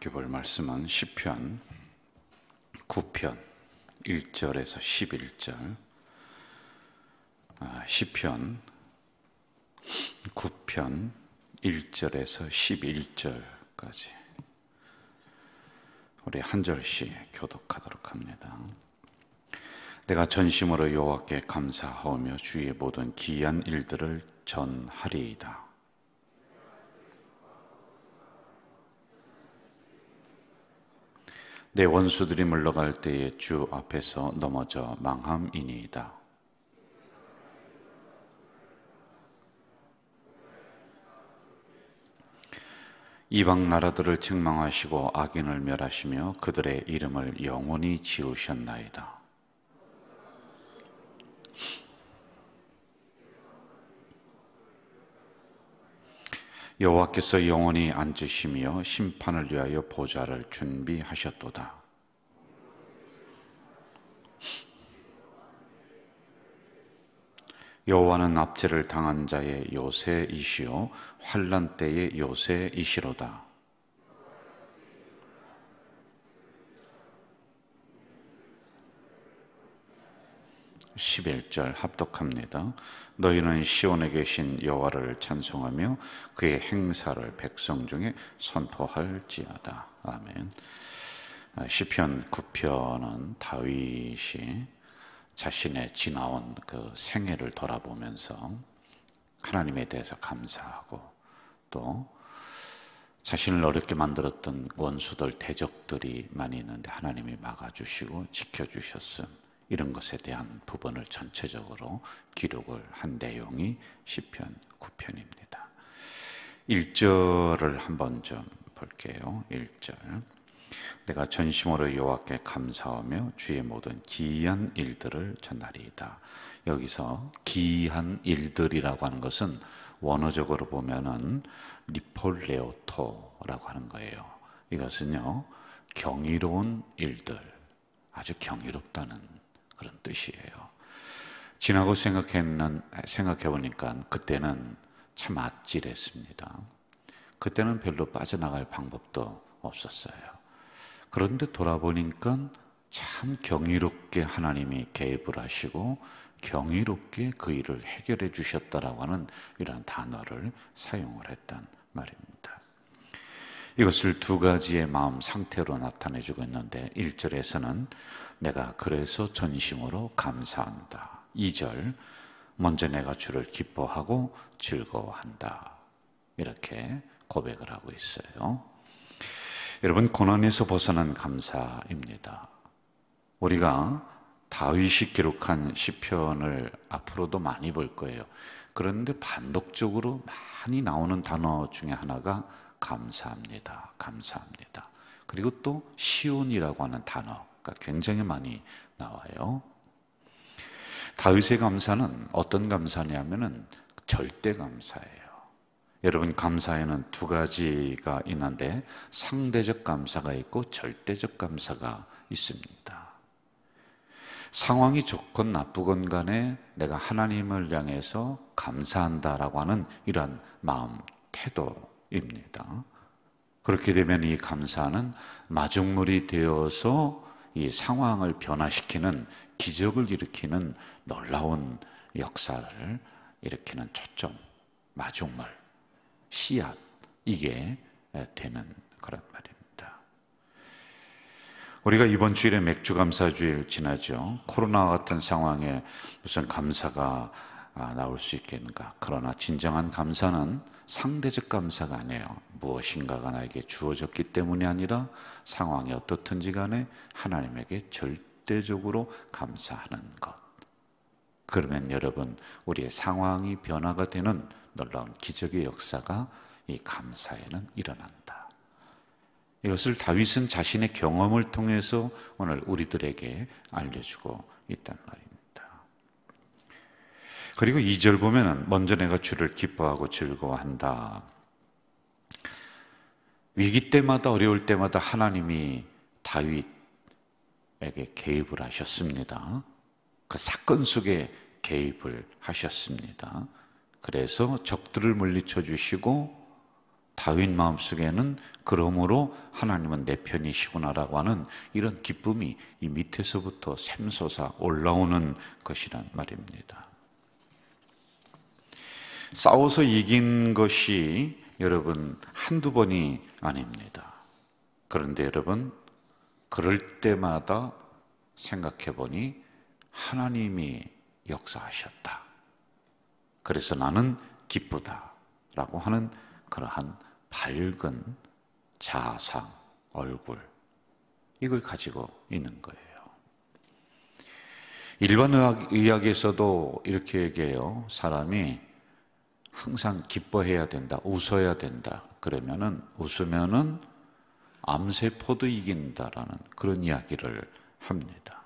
함께 볼 말씀은 시편 9편 1절에서 11절. 시편 9편 1절에서 11절까지 우리 한 절씩 교독하도록 합니다. 내가 전심으로 여호와께 감사하오며 주의 모든 기이한 일들을 전하리이다. 내 원수들이 물러갈 때에 주 앞에서 넘어져 망함이니이다. 이방 나라들을 책망하시고 악인을 멸하시며 그들의 이름을 영원히 지우셨나이다. 여호와께서 영원히 앉으시며 심판을 위하여 보좌를 준비하셨도다. 여호와는 압제를 당한 자의 요새이시오 환난 때의 요새이시로다. (11절) 합독합니다. 너희는 시온에 계신 여호와를 찬송하며 그의 행사를 백성 중에 선포할지어다. 아멘. 시편 9편은 다윗이 자신의 지나온 그 생애를 돌아보면서 하나님에 대해서 감사하고 또 자신을 어렵게 만들었던 원수들, 대적들이 많이 있는데 하나님이 막아주시고 지켜주셨음, 이런 것에 대한 부분을 전체적으로 기록을 한 내용이 시편 9편입니다. 1절을 한번 좀 볼게요. 1절. 내가 전심으로 여호와께 감사하며 주의 모든 기이한 일들을 전하리이다. 여기서 기이한 일들이라고 하는 것은 원어적으로 보면은 리폴레오토라고 하는 거예요. 이것은요, 경이로운 일들, 아주 경이롭다는 그런 뜻이에요. 지나고 생각해 보니까 그때는 참 아찔했습니다. 그때는 별로 빠져나갈 방법도 없었어요. 그런데 돌아보니까 참 경이롭게 하나님이 개입을 하시고 경이롭게 그 일을 해결해 주셨다라고 하는 이런 단어를 사용을 했단 말입니다. 이것을 두 가지의 마음 상태로 나타내주고 있는데 1절에서는 내가 그래서 전심으로 감사한다. 2절, 먼저 내가 주를 기뻐하고 즐거워한다. 이렇게 고백을 하고 있어요. 여러분, 고난에서 벗어난 감사입니다. 우리가 다윗이 기록한 시편을 앞으로도 많이 볼 거예요. 그런데 반복적으로 많이 나오는 단어 중에 하나가 감사합니다. 감사합니다. 그리고 또 시온이라고 하는 단어가 굉장히 많이 나와요. 다윗의 감사는 어떤 감사냐면은 절대 감사예요. 여러분, 감사에는 두 가지가 있는데 상대적 감사가 있고 절대적 감사가 있습니다. 상황이 좋건 나쁘건 간에 내가 하나님을 향해서 감사한다라고 하는 이러한 마음, 태도입니다. 그렇게 되면 이 감사는 마중물이 되어서 이 상황을 변화시키는, 기적을 일으키는 놀라운 역사를 일으키는 초점, 마중물, 씨앗, 이게 되는 그런 말입니다. 우리가 이번 주일에 맥주감사주일 지나죠. 코로나 같은 상황에 무슨 감사가 나올 수 있겠는가? 그러나 진정한 감사는 상대적 감사가 아니에요. 무엇인가가 나에게 주어졌기 때문이 아니라 상황이 어떻든지 간에 하나님에게 절대적으로 감사하는 것. 그러면 여러분, 우리의 상황이 변화가 되는 놀라운 기적의 역사가 이 감사에는 일어난다. 이것을 다윗은 자신의 경험을 통해서 오늘 우리들에게 알려주고 있단 말입니다. 그리고 2절 보면은 먼저 내가 주를 기뻐하고 즐거워한다. 위기 때마다, 어려울 때마다 하나님이 다윗에게 개입을 하셨습니다. 그 사건 속에 개입을 하셨습니다. 그래서 적들을 물리쳐 주시고 다윗 마음속에는 그러므로 하나님은 내 편이시구나라고 하는 이런 기쁨이 이 밑에서부터 샘솟아 올라오는 것이란 말입니다. 싸워서 이긴 것이 여러분 한두 번이 아닙니다. 그런데 여러분, 그럴 때마다 생각해 보니 하나님이 역사하셨다. 그래서 나는 기쁘다라고 하는 그러한 밝은 자상, 얼굴, 이걸 가지고 있는 거예요. 일반 의학에서도 이렇게 얘기해요. 사람이 항상 기뻐해야 된다, 웃어야 된다. 그러면은 웃으면은 암세포도 이긴다라는 그런 이야기를 합니다.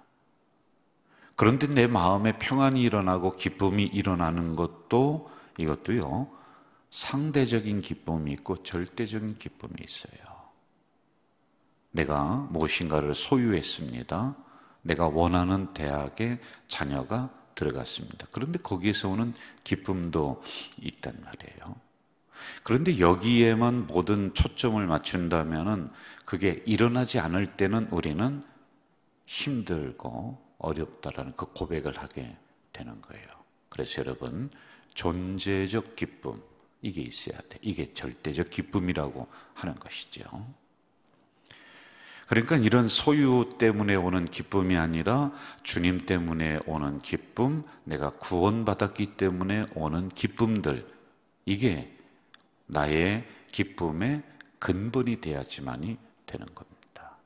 그런데 내 마음에 평안이 일어나고 기쁨이 일어나는 것도 이것도요, 상대적인 기쁨이 있고 절대적인 기쁨이 있어요. 내가 무엇인가를 소유했습니다. 내가 원하는 대학에 자녀가 들어갔습니다. 그런데 거기에서 오는 기쁨도 있단 말이에요. 그런데 여기에만 모든 초점을 맞춘다면은 그게 일어나지 않을 때는 우리는 힘들고 어렵다라는 그 고백을 하게 되는 거예요. 그래서 여러분, 존재적 기쁨, 이게 있어야 돼. 이게 절대적 기쁨이라고 하는 것이죠. 그러니까 이런 소유 때문에 오는 기쁨이 아니라 주님 때문에 오는 기쁨, 내가 구원받았기 때문에 오는 기쁨들, 이게 나의 기쁨의 근본이 돼야지만이 되는 겁니다.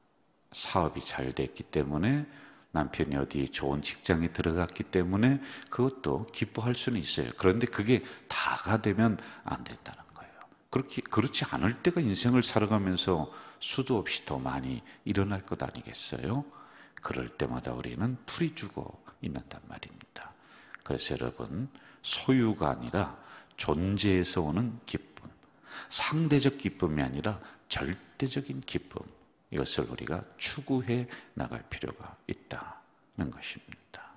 사업이 잘 됐기 때문에, 남편이 어디 좋은 직장에 들어갔기 때문에 그것도 기뻐할 수는 있어요. 그런데 그게 다가 되면 안 된다는 거예요. 그렇지 않을 때가 인생을 살아가면서 수도 없이 더 많이 일어날 것 아니겠어요? 그럴 때마다 우리는 풀이 주고 있는단 말입니다. 그래서 여러분, 소유가 아니라 존재에서 오는 기쁨, 상대적 기쁨이 아니라 절대적인 기쁨, 이것을 우리가 추구해 나갈 필요가 있다는 것입니다.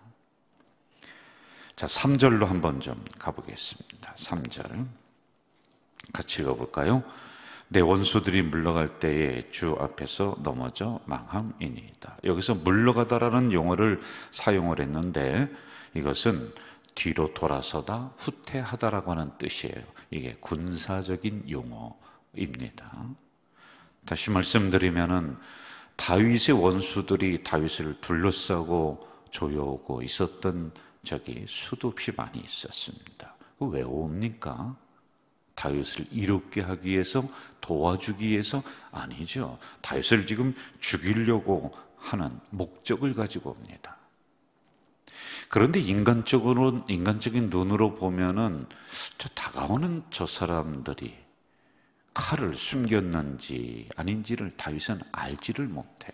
자, 3절로 한번 좀 가보겠습니다. 3절 같이 읽어볼까요? 내 원수들이 물러갈 때에 주 앞에서 넘어져 망함이니이다. 여기서 물러가다라는 용어를 사용을 했는데 이것은 뒤로 돌아서다, 후퇴하다라고 하는 뜻이에요. 이게 군사적인 용어입니다. 다시 말씀드리면은 다윗의 원수들이 다윗을 둘러싸고 조여오고 있었던 적이 수도 없이 많이 있었습니다. 왜 옵니까? 다윗을 이롭게 하기 위해서, 도와주기 위해서? 아니죠. 다윗을 지금 죽이려고 하는 목적을 가지고 옵니다. 그런데 인간적인 눈으로 보면은 다가오는 저 사람들이 칼을 숨겼는지 아닌지를 다윗은 알지를 못해요.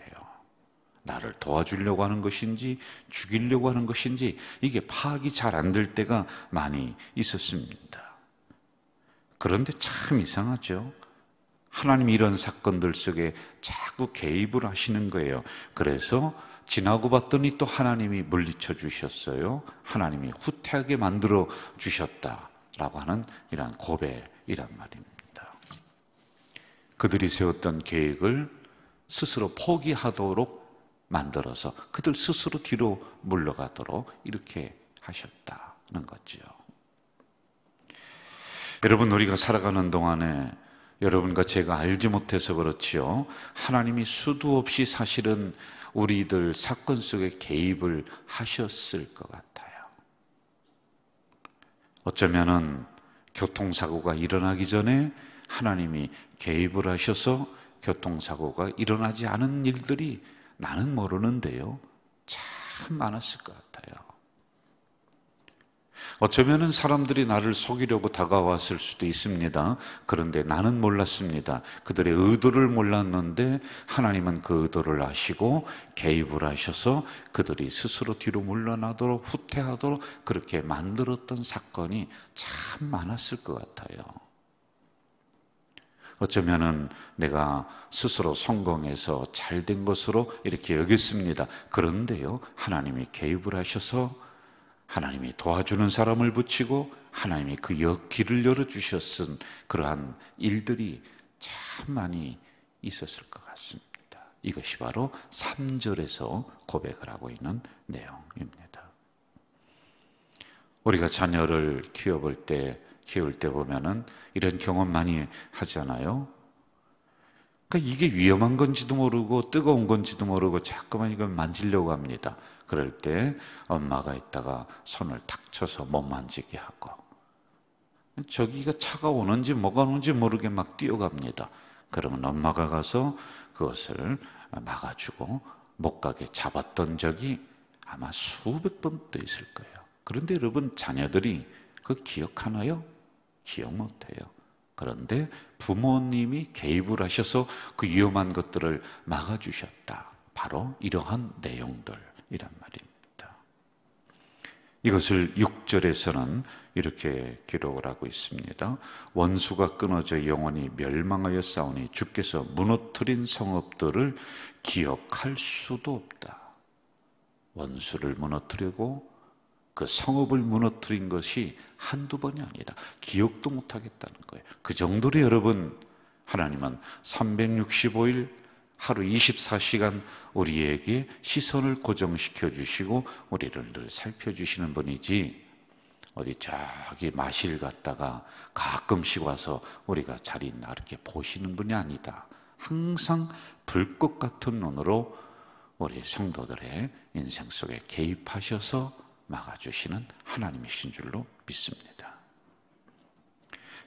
나를 도와주려고 하는 것인지 죽이려고 하는 것인지 이게 파악이 잘 안 될 때가 많이 있었습니다. 그런데 참 이상하죠. 하나님이 이런 사건들 속에 자꾸 개입을 하시는 거예요. 그래서 지나고 봤더니 또 하나님이 물리쳐 주셨어요. 하나님이 후퇴하게 만들어 주셨다라고 하는 이런 고백이란 말입니다. 그들이 세웠던 계획을 스스로 포기하도록 만들어서 그들 스스로 뒤로 물러가도록 이렇게 하셨다는 거죠. 여러분, 우리가 살아가는 동안에 여러분과 제가 알지 못해서 그렇지요, 하나님이 수도 없이 사실은 우리들 사건 속에 개입을 하셨을 것 같아요. 어쩌면은 교통사고가 일어나기 전에 하나님이 개입을 하셔서 교통사고가 일어나지 않은 일들이 나는 모르는데요, 참 많았을 것 같아요. 어쩌면은 사람들이 나를 속이려고 다가왔을 수도 있습니다. 그런데 나는 몰랐습니다. 그들의 의도를 몰랐는데 하나님은 그 의도를 아시고 개입을 하셔서 그들이 스스로 뒤로 물러나도록, 후퇴하도록 그렇게 만들었던 사건이 참 많았을 것 같아요. 어쩌면은 내가 스스로 성공해서 잘된 것으로 이렇게 여겼습니다. 그런데요, 하나님이 개입을 하셔서 하나님이 도와주는 사람을 붙이고 하나님이 그 길을 열어주셨은 그러한 일들이 참 많이 있었을 것 같습니다. 이것이 바로 3절에서 고백을 하고 있는 내용입니다. 우리가 자녀를 키울 때 보면은 이런 경험 많이 하잖아요. 그러니까 이게 위험한 건지도 모르고 뜨거운 건지도 모르고 자꾸만 이걸 만지려고 합니다. 그럴 때 엄마가 있다가 손을 탁 쳐서 못 만지게 하고, 저기가 차가우는지 뭐가 오는지 모르게 막 뛰어갑니다. 그러면 엄마가 가서 그것을 막아주고 못 가게 잡았던 적이 아마 수백 번도 있을 거예요. 그런데 여러분, 자녀들이 그거 기억하나요? 기억 못해요. 그런데 부모님이 개입을 하셔서 그 위험한 것들을 막아주셨다. 바로 이러한 내용들이란 말입니다. 이것을 6절에서는 이렇게 기록을 하고 있습니다. 원수가 끊어져 영원히 멸망하여 싸우니 주께서 무너뜨린 성읍들을 기억할 수도 없다. 원수를 무너뜨리고 그 성읍을 무너뜨린 것이 한두 번이 아니다. 기억도 못하겠다는 거예요. 그 정도로 여러분, 하나님은 365일 하루 24시간 우리에게 시선을 고정시켜 주시고 우리를 늘 살펴주시는 분이지, 어디 저기 마실 갔다가 가끔씩 와서 우리가 잘 있나 이렇게 보시는 분이 아니다. 항상 불꽃 같은 눈으로 우리 성도들의 인생 속에 개입하셔서 막아주시는 하나님이신 줄로 믿습니다.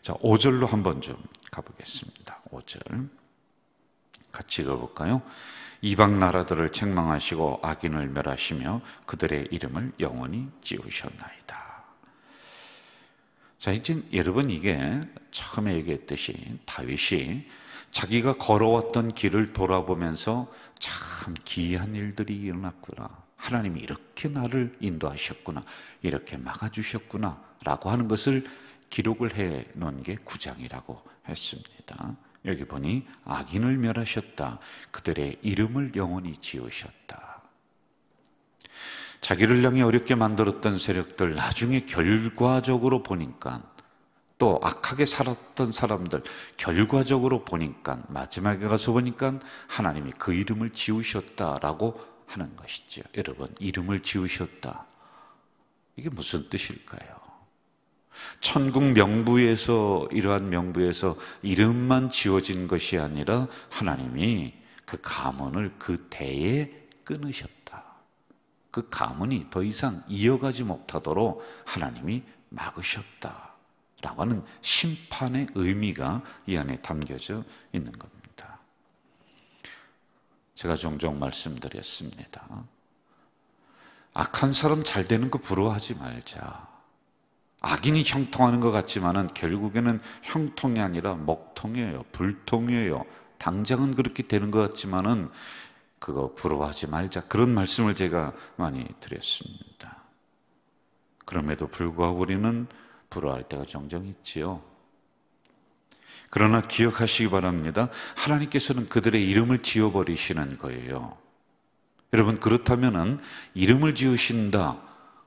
자, 5절로 한번 좀 가보겠습니다. 5절 같이 읽어볼까요? 이방 나라들을 책망하시고 악인을 멸하시며 그들의 이름을 영원히 지우셨나이다. 자, 이제 여러분, 이게 처음에 얘기했듯이 다윗이 자기가 걸어왔던 길을 돌아보면서 참 기이한 일들이 일어났구나, 하나님이 이렇게 나를 인도하셨구나, 이렇게 막아주셨구나 라고 하는 것을 기록을 해 놓은 게 9장이라고 했습니다. 여기 보니 악인을 멸하셨다, 그들의 이름을 영원히 지우셨다. 자기를 향해 어렵게 만들었던 세력들, 나중에 결과적으로 보니까, 또 악하게 살았던 사람들 결과적으로 보니까, 마지막에 가서 보니까 하나님이 그 이름을 지우셨다라고 하는 것이죠. 여러분, 이름을 지우셨다, 이게 무슨 뜻일까요? 천국 명부에서, 이러한 명부에서 이름만 지워진 것이 아니라 하나님이 그 가문을 그 대에 끊으셨다. 그 가문이 더 이상 이어가지 못하도록 하나님이 막으셨다 라고 하는 심판의 의미가 이 안에 담겨져 있는 겁니다. 제가 종종 말씀드렸습니다. 악한 사람 잘 되는 거 부러워하지 말자. 악인이 형통하는 것 같지만은 결국에는 형통이 아니라 먹통이에요, 불통이에요. 당장은 그렇게 되는 것 같지만은 그거 부러워하지 말자, 그런 말씀을 제가 많이 드렸습니다. 그럼에도 불구하고 우리는 부러워할 때가 종종 있지요. 그러나 기억하시기 바랍니다. 하나님께서는 그들의 이름을 지워버리시는 거예요. 여러분, 그렇다면은 이름을 지으신다,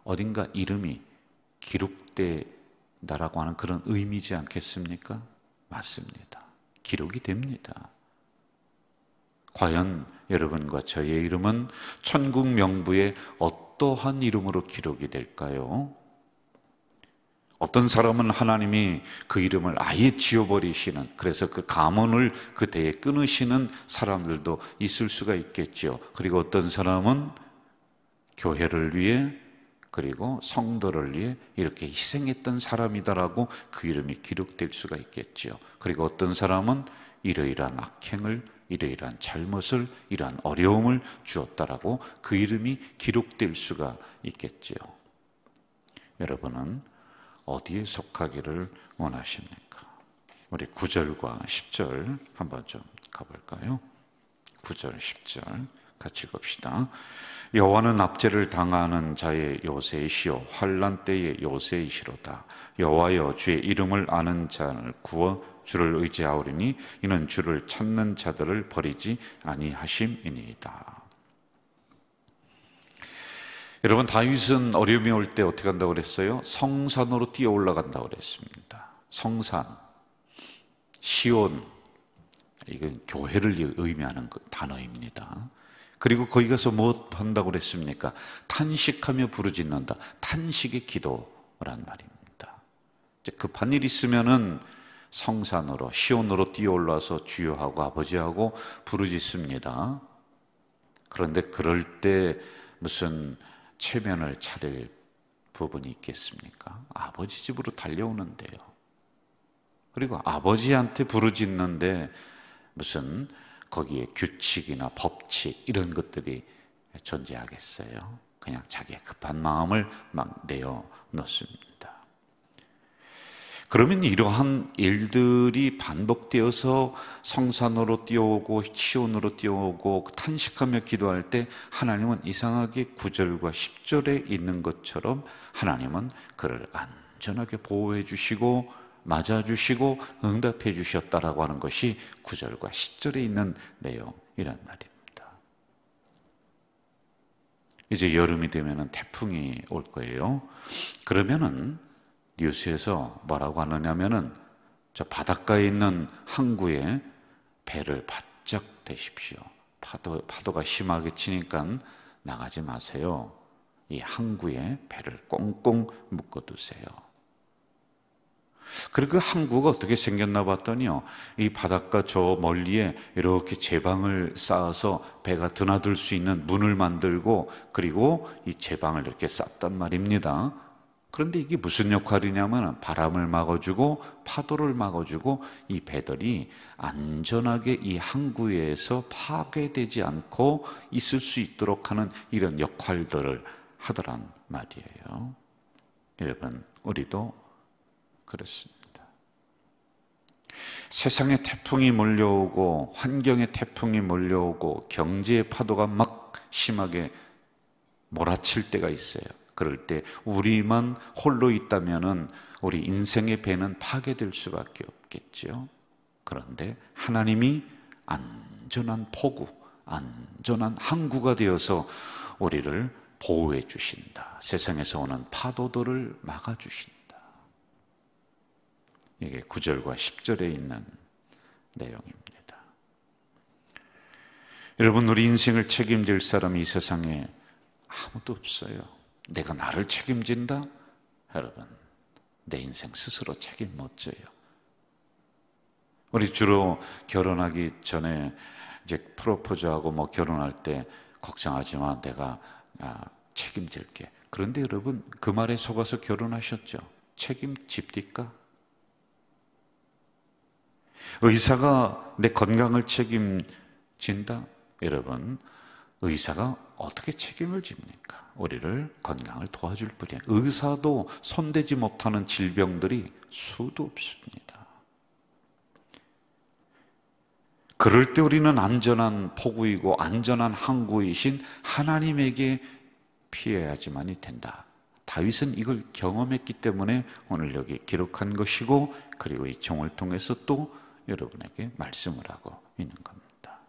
어딘가 이름이 기록된다라고 하는 그런 의미지 않겠습니까? 맞습니다. 기록이 됩니다. 과연 여러분과 저의 이름은 천국 명부에 어떠한 이름으로 기록이 될까요? 어떤 사람은 하나님이 그 이름을 아예 지워버리시는, 그래서 그 가문을 그 대에 끊으시는 사람들도 있을 수가 있겠죠. 그리고 어떤 사람은 교회를 위해, 그리고 성도를 위해 이렇게 희생했던 사람이다라고 그 이름이 기록될 수가 있겠죠. 그리고 어떤 사람은 이러이러한 악행을, 이러이러한 잘못을, 이러한 어려움을 주었다라고 그 이름이 기록될 수가 있겠죠. 여러분은 어디에 속하기를 원하십니까? 우리 9절과 10절 한번 좀 가볼까요? 9절, 10절 같이 읽읍시다. 여호와는 납제를 당하는 자의 요새이시오 환난 때의 요새이시로다. 여호와여, 주의 이름을 아는 자를 구워 주를 의지하오리니 이는 주를 찾는 자들을 버리지 아니하심이니이다. 여러분, 다윗은 어려움이 올 때 어떻게 한다고 그랬어요? 성산으로 뛰어 올라간다고 그랬습니다. 성산, 시온, 이건 교회를 의미하는 단어입니다. 그리고 거기 가서 뭐 한다고 그랬습니까? 탄식하며 부르짖는다. 탄식의 기도란 말입니다. 이제 급한 일 있으면은 성산으로, 시온으로 뛰어 올라서 주여하고 아버지하고 부르짖습니다. 그런데 그럴 때 무슨 체면을 차릴 부분이 있겠습니까? 아버지 집으로 달려오는데요. 그리고 아버지한테 부르짖는데 무슨 거기에 규칙이나 법칙 이런 것들이 존재하겠어요? 그냥 자기의 급한 마음을 막 내어놓습니다. 그러면 이러한 일들이 반복되어서 성산으로 뛰어오고 시온으로 뛰어오고 탄식하며 기도할 때 하나님은 이상하게 9절과 10절에 있는 것처럼 하나님은 그를 안전하게 보호해 주시고 맞아주시고 응답해 주셨다라고 하는 것이 9절과 10절에 있는 내용이란 말입니다. 이제 여름이 되면 태풍이 올 거예요. 그러면은 뉴스에서 뭐라고 하느냐면은 저 바닷가에 있는 항구에 배를 바짝 대십시오. 파도가 심하게 치니까 나가지 마세요. 이 항구에 배를 꽁꽁 묶어두세요. 그리고 그 항구가 어떻게 생겼나 봤더니요, 이 바닷가 저 멀리에 이렇게 제방을 쌓아서 배가 드나들 수 있는 문을 만들고 그리고 이 제방을 이렇게 쌓단 말입니다. 그런데 이게 무슨 역할이냐면 바람을 막아주고 파도를 막아주고 이 배들이 안전하게 이 항구에서 파괴되지 않고 있을 수 있도록 하는 이런 역할들을 하더란 말이에요. 여러분, 우리도 그렇습니다. 세상에 태풍이 몰려오고 환경에 태풍이 몰려오고 경제의 파도가 막 심하게 몰아칠 때가 있어요. 그럴 때 우리만 홀로 있다면은 우리 인생의 배는 파괴될 수밖에 없겠죠. 그런데 하나님이 안전한 포구, 안전한 항구가 되어서 우리를 보호해 주신다. 세상에서 오는 파도들을 막아 주신다. 이게 9절과 10절에 있는 내용입니다. 여러분, 우리 인생을 책임질 사람이 이 세상에 아무도 없어요. 내가 나를 책임진다? 여러분, 내 인생 스스로 책임 못 져요. 우리 주로 결혼하기 전에 이제 프로포즈하고 뭐 결혼할 때 걱정하지 마, 내가 책임질게. 그런데 여러분, 그 말에 속아서 결혼하셨죠? 책임집니까? 의사가 내 건강을 책임진다? 여러분, 의사가 어떻게 책임을 집니까? 우리를 건강을 도와줄 뿐이야. 의사도 손대지 못하는 질병들이 수도 없습니다. 그럴 때 우리는 안전한 포구이고 안전한 항구이신 하나님에게 피해야지만이 된다. 다윗은 이걸 경험했기 때문에 오늘 여기 기록한 것이고, 그리고 이 종을 통해서 또 여러분에게 말씀을 하고 있는 겁니다.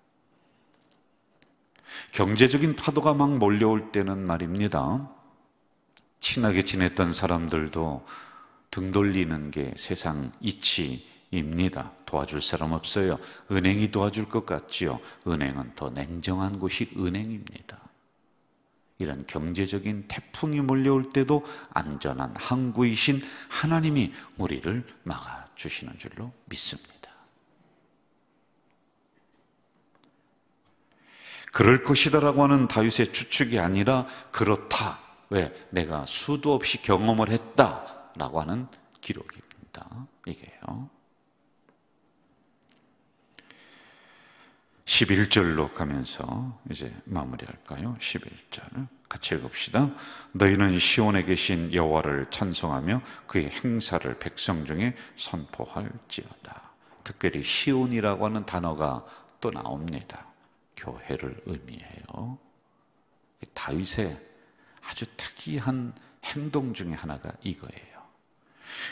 경제적인 파도가 막 몰려올 때는 말입니다, 친하게 지냈던 사람들도 등 돌리는 게 세상 이치입니다. 도와줄 사람 없어요. 은행이 도와줄 것 같지요? 은행은 더 냉정한 곳이 은행입니다. 이런 경제적인 태풍이 몰려올 때도 안전한 항구이신 하나님이 우리를 막아주시는 줄로 믿습니다. 그럴 것이다라고 하는 다윗의 추측이 아니라 그렇다. 왜? 내가 수도 없이 경험을 했다라고 하는 기록입니다. 이게요. 11절로 가면서 이제 마무리할까요? 11절 같이 읽읍시다. 너희는 시온에 계신 여호와를 찬송하며 그의 행사를 백성 중에 선포할지어다. 특별히 시온이라고 하는 단어가 또 나옵니다. 교회를 의미해요. 다윗의 아주 특이한 행동 중에 하나가 이거예요.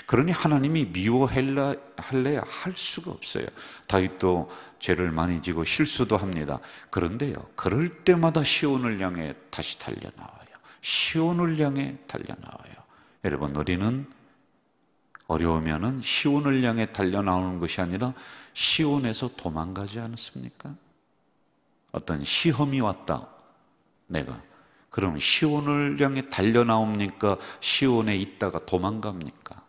그러니 하나님이 미워할래야 할 수가 없어요. 다윗도 죄를 많이 지고 실수도 합니다. 그런데요, 그럴 때마다 시온을 향해 다시 달려나와요. 시온을 향해 달려나와요. 여러분, 우리는 어려우면은 시온을 향해 달려나오는 것이 아니라 시온에서 도망가지 않습니까? 어떤 시험이 왔다, 내가 그럼 시온을 향해 달려나옵니까? 시온에 있다가 도망갑니까?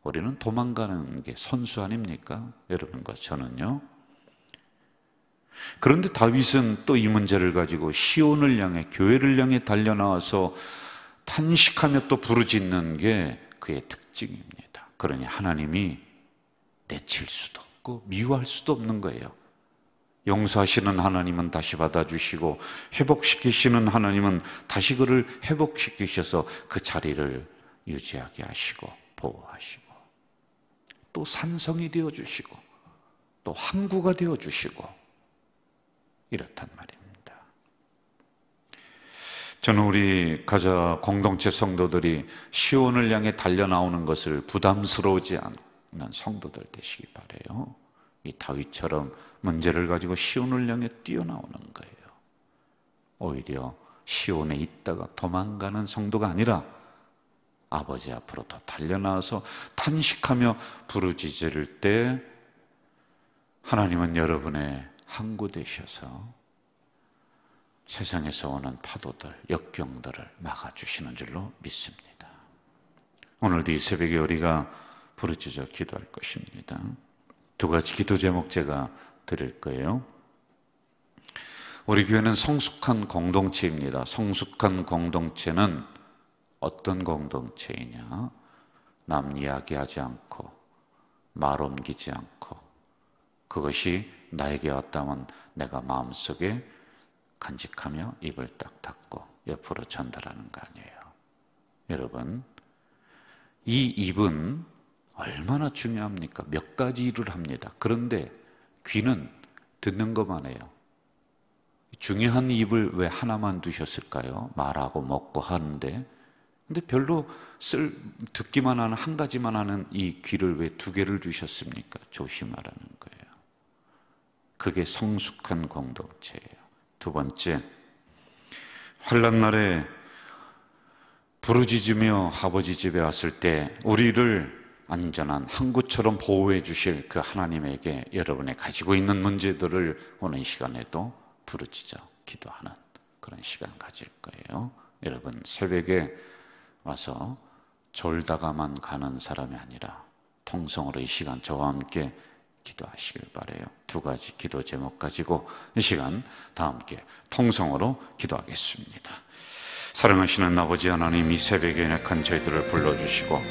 우리는 도망가는 게 선수 아닙니까? 여러분과 저는요. 그런데 다윗은 또 이 문제를 가지고 시온을 향해, 교회를 향해 달려나와서 탄식하며 또 부르짖는 게 그의 특징입니다. 그러니 하나님이 내칠 수도 없고 미워할 수도 없는 거예요. 용서하시는 하나님은 다시 받아주시고, 회복시키시는 하나님은 다시 그를 회복시키셔서 그 자리를 유지하게 하시고 보호하시고, 또 산성이 되어주시고, 또 항구가 되어주시고, 이렇단 말입니다. 저는 우리 가자 공동체 성도들이 시온을 향해 달려나오는 것을 부담스러워지 않는 성도들 되시기 바라요. 이 다윗처럼 문제를 가지고 시온을 향해 뛰어나오는 거예요. 오히려 시온에 있다가 도망가는 성도가 아니라 아버지 앞으로 더 달려나와서 탄식하며 부르짖을 때 하나님은 여러분의 항구 되셔서 세상에서 오는 파도들, 역경들을 막아주시는 줄로 믿습니다. 오늘도 이 새벽에 우리가 부르짖어 기도할 것입니다. 두 가지 기도 제목 제가 드릴 거예요. 우리 교회는 성숙한 공동체입니다. 성숙한 공동체는 어떤 공동체이냐? 남 이야기하지 않고 말 옮기지 않고, 그것이 나에게 왔다면 내가 마음속에 간직하며 입을 딱 닫고 옆으로 전달하는 거 아니에요. 여러분, 이 입은 얼마나 중요합니까? 몇 가지 일을 합니다. 그런데 귀는 듣는 것만 해요. 중요한 입을 왜 하나만 두셨을까요? 말하고 먹고 하는데, 근데 별로 듣기만 하는, 한 가지만 하는 이 귀를 왜 두 개를 주셨습니까? 조심하라는 거예요. 그게 성숙한 공동체예요. 두 번째, 환난 날에 부르짖으며 아버지 집에 왔을 때 우리를 안전한 항구처럼 보호해 주실 그 하나님에게 여러분의 가지고 있는 문제들을 오늘 이 시간에도 부르짖어 기도하는 그런 시간 가질 거예요. 여러분, 새벽에 와서 졸다가만 가는 사람이 아니라 통성으로 이 시간 저와 함께 기도하시길 바라요. 두 가지 기도 제목 가지고 이 시간 다 함께 통성으로 기도하겠습니다. 사랑하시는 아버지 하나님, 이 새벽에 연약한 저희들을 불러주시고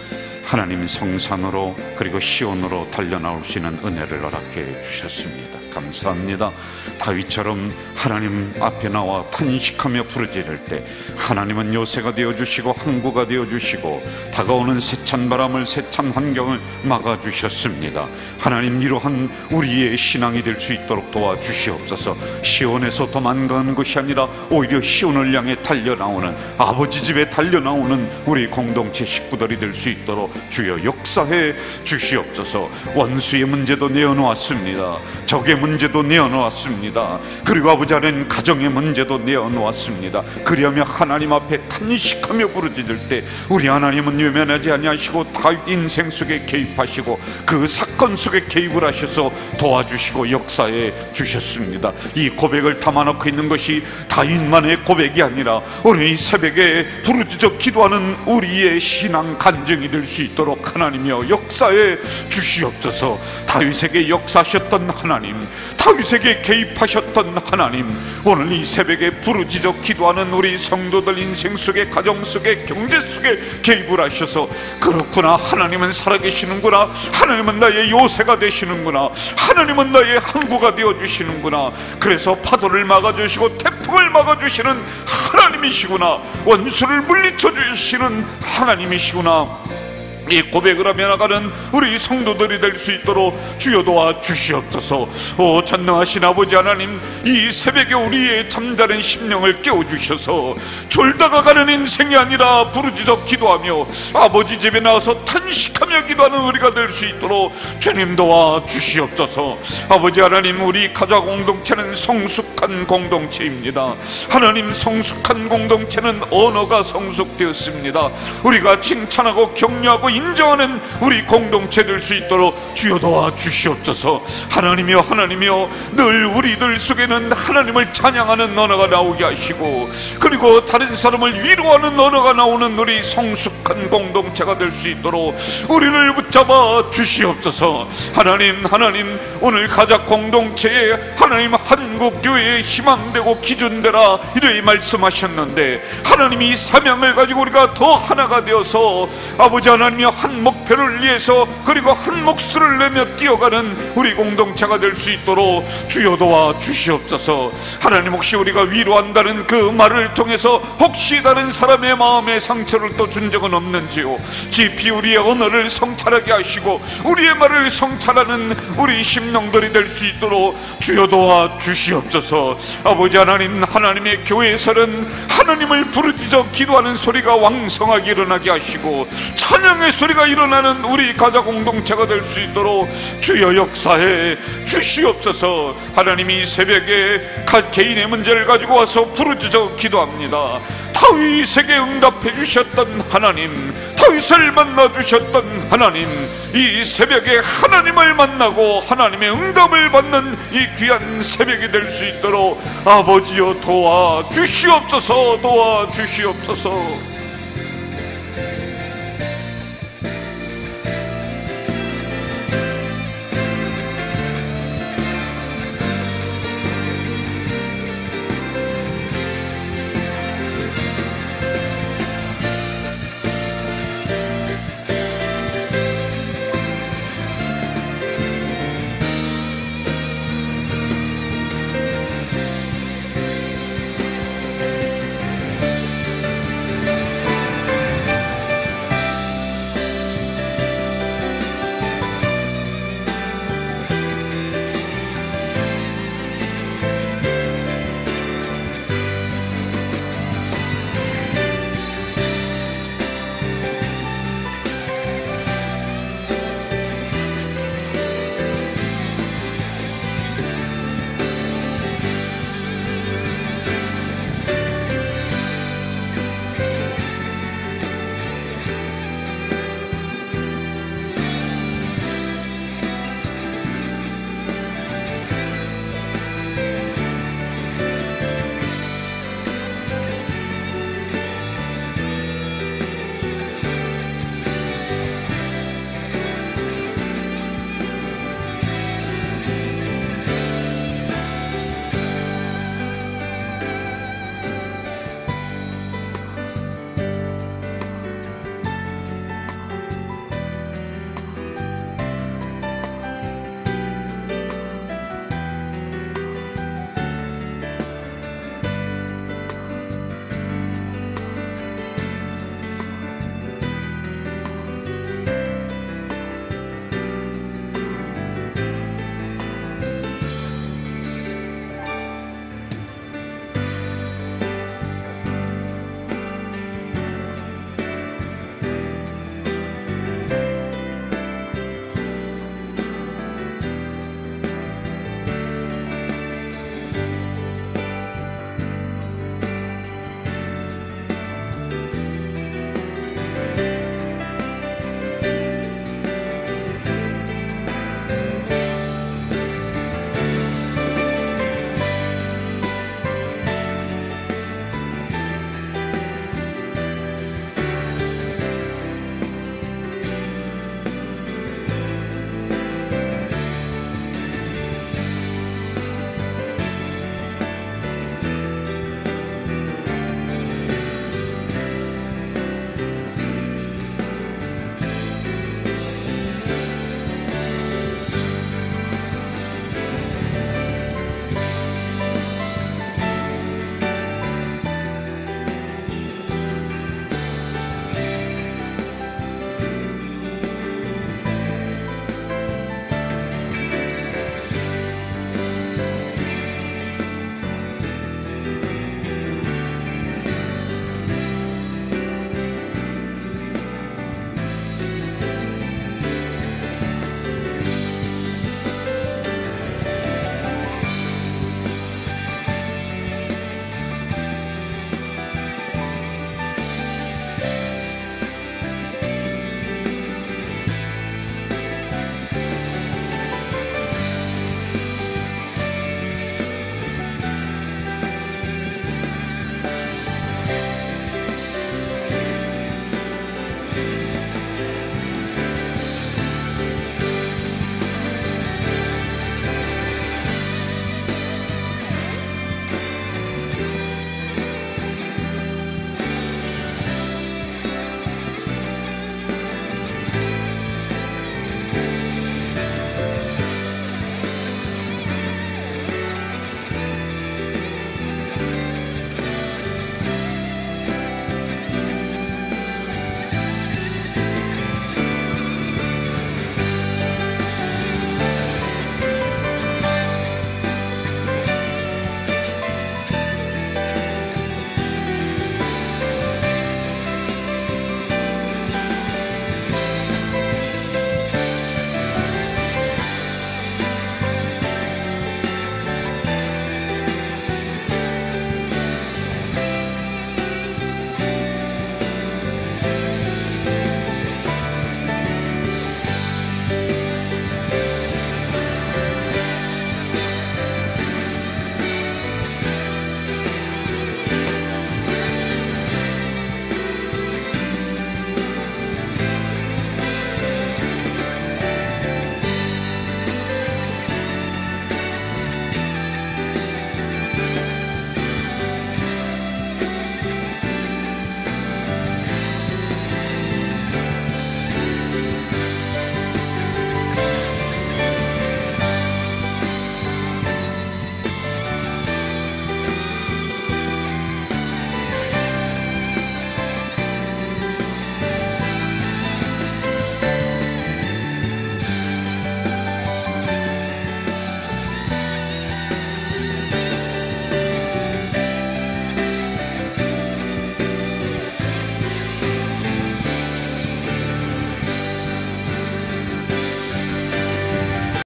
하나님 성산으로 그리고 시온으로 달려나올 수 있는 은혜를 허락해 주셨습니다. 감사합니다. 다윗처럼 하나님 앞에 나와 탄식하며 부르짖을 때 하나님은 요새가 되어주시고 항구가 되어주시고 다가오는 세찬 바람을, 세찬 환경을 막아주셨습니다. 하나님, 이러한 우리의 신앙이 될 수 있도록 도와주시옵소서. 시온에서 도망가는 것이 아니라 오히려 시온을 향해 달려나오는, 아버지 집에 달려나오는 우리 공동체 식구들이 될 수 있도록 주여 역사해 주시옵소서. 원수의 문제도 내어놓았습니다. 적의 문제도 내어놓았습니다. 그리고 아버지 안에는 가정의 문제도 내어놓았습니다. 그리하며 하나님 앞에 탄식하며 부르짖을 때 우리 하나님은 외면하지 아니하시고 다윗 인생 속에 개입하시고 그 사건 속에 개입을 하셔서 도와주시고 역사해 주셨습니다. 이 고백을 담아놓고 있는 것이 다윗만의 고백이 아니라 오늘 이 새벽에 부르짖어 기도하는 우리의 신앙 간증이 될 수 있도록 하나님이여 역사해 주시옵소서. 다윗에게 역사하셨던 하나님, 다윗에게 개입하셨던 하나님, 오늘 이 새벽에 부르짖어 기도하는 우리 성도들 인생 속에, 가정 속에, 경제 속에 개입을 하셔서 그렇구나, 하나님은 살아계시는구나, 하나님은 나의 요새가 되시는구나, 하나님은 나의 항구가 되어주시는구나, 그래서 파도를 막아주시고 태풍을 막아주시는 하나님이시구나, 원수를 물리쳐 주시는 하나님이시구나, 이 고백을 하며 나가는 우리 성도들이 될 수 있도록 주여 도와 주시옵소서. 오 전능하신 아버지 하나님, 이 새벽에 우리의 잠자는 심령을 깨워주셔서 졸다가 가는 인생이 아니라 부르짖어 기도하며 아버지 집에 나와서 탄식하며 기도하는 우리가 될 수 있도록 주님 도와 주시옵소서. 아버지 하나님, 우리 가족 공동체는 성숙한 공동체입니다. 하나님, 성숙한 공동체는 언어가 성숙되었습니다. 우리가 칭찬하고 격려하고 인정하는 우리 공동체 될 수 있도록 주여 도와 주시옵소서. 하나님이여, 하나님이여, 늘 우리들 속에는 하나님을 찬양하는 언어가 나오게 하시고, 그리고 다른 사람을 위로하는 언어가 나오는 우리 성숙한 공동체가 될 수 있도록 우리를 붙잡아 주시옵소서. 하나님, 하나님, 오늘 가족 공동체에 하나님 한국교회의 희망되고 기준되라 이렇게 말씀하셨는데, 하나님 이 사명을 가지고 우리가 더 하나가 되어서 아버지 하나님이 한 목표를 위해서 그리고 한 목소리를 내며 뛰어가는 우리 공동체가 될 수 있도록 주여 도와 주시옵소서. 하나님, 혹시 우리가 위로한다는 그 말을 통해서 혹시 다른 사람의 마음에 상처를 또 준 적은 없는지요? 깊이 우리의 언어를 성찰하게 하시고 우리의 말을 성찰하는 우리 심령들이 될 수 있도록 주여 도와 주시옵소서. 아버지 하나님, 하나님의 교회에서는 하나님을 부르짖어 기도하는 소리가 왕성하게 일어나게 하시고 찬양의 소리가 일어나는 우리 가족 공동체가 될 수 있도록 주여 역사해 주시옵소서. 하나님이 새벽에 각 개인의 문제를 가지고 와서 부르짖어 기도합니다. 다윗에게 응답해 주셨던 하나님, 다윗을 만나 주셨던 하나님, 이 새벽에 하나님을 만나고 하나님의 응답을 받는 이 귀한 새벽이 될 수 있도록 아버지여 도와 주시옵소서. 도와 주시옵소서.